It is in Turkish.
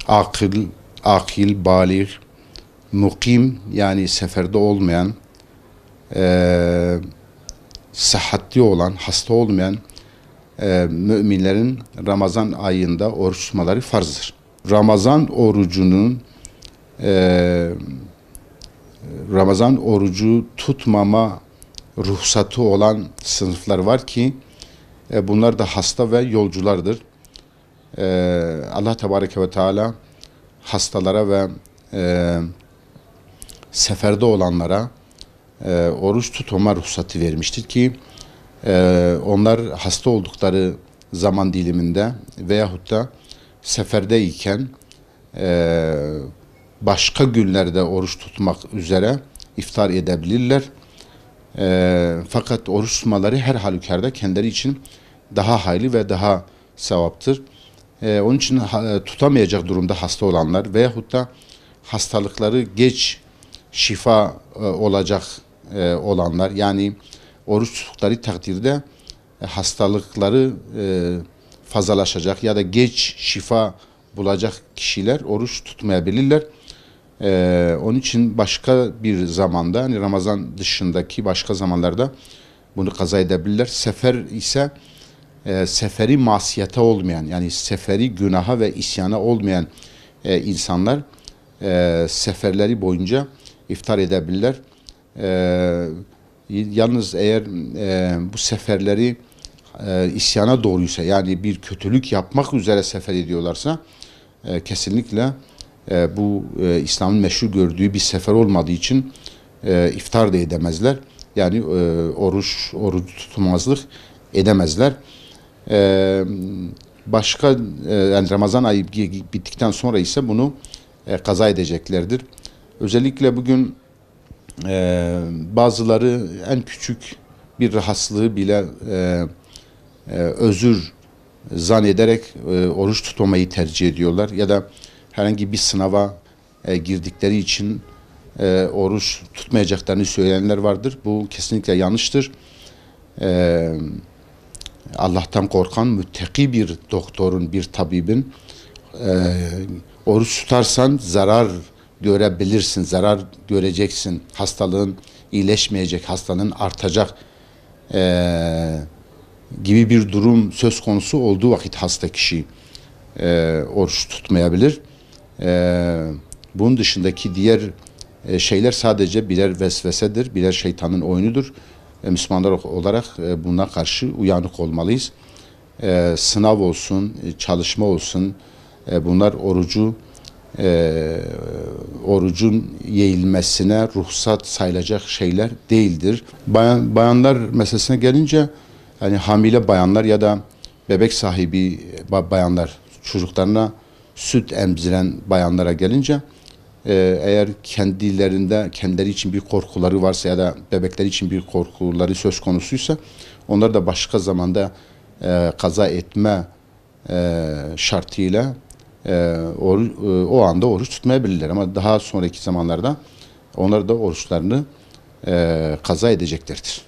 akıl, akil, balik, mukim yani seferde olmayan, sıhhatli olan, hasta olmayan müminlerin Ramazan ayında oruç tutmaları farzdır. Ramazan orucunun Ramazan orucu tutmama ruhsatı olan sınıflar var ki bunlar da hasta ve yolculardır. Allah Tebareke ve Teala hastalara ve seferde olanlara oruç tutma ruhsatı vermiştir ki onlar hasta oldukları zaman diliminde veyahut da seferdeyken başka günlerde oruç tutmak üzere iftar edebilirler. Fakat oruç tutmaları her halükarda kendileri için daha hayırlı ve daha sevaptır. Onun için tutamayacak durumda hasta olanlar veyahut da hastalıkları geç şifa olacak olanlar, yani oruç tuttukları takdirde hastalıkları fazlalaşacak ya da geç şifa bulacak kişiler oruç tutmayabilirler. Onun için başka bir zamanda, hani Ramazan dışındaki başka zamanlarda bunu kaza edebilirler. Sefer ise seferi masiyete olmayan, yani seferi günaha ve isyana olmayan insanlar seferleri boyunca iftar edebilirler. Yalnız eğer bu seferleri isyana doğruysa, yani bir kötülük yapmak üzere sefer ediyorlarsa kesinlikle bu İslam'ın meşru gördüğü bir sefer olmadığı için iftar da edemezler. Yani oruç tutmazlık edemezler. Başka yani Ramazan ayı bittikten sonra ise bunu kaza edeceklerdir. Özellikle bugün bazıları en küçük bir rahatsızlığı bile özür zannederek oruç tutmamayı tercih ediyorlar ya da herhangi bir sınava girdikleri için oruç tutmayacaklarını söyleyenler vardır. Bu kesinlikle yanlıştır. Allah'tan korkan müttaki bir doktorun, bir tabibin oruç tutarsan zarar görebilirsin, zarar göreceksin, hastalığın iyileşmeyecek, hastalığın artacak gibi bir durum söz konusu olduğu vakit hasta kişi oruç tutmayabilir. Bunun dışındaki diğer şeyler sadece birer vesvesedir, birer şeytanın oyunudur. Müslümanlar olarak buna karşı uyanık olmalıyız. Sınav olsun, çalışma olsun, bunlar orucun yeğilmesine ruhsat sayılacak şeyler değildir. Bayanlar meselesine gelince, hani hamile bayanlar ya da bebek sahibi bayanlar, çocuklarına süt emziren bayanlara gelince, eğer kendileri için bir korkuları varsa ya da bebekleri için bir korkuları söz konusuysa, onlar da başka zamanda kaza etme şartıyla o anda oruç tutmayabilirler. Ama daha sonraki zamanlarda onlar da oruçlarını kaza edeceklerdir.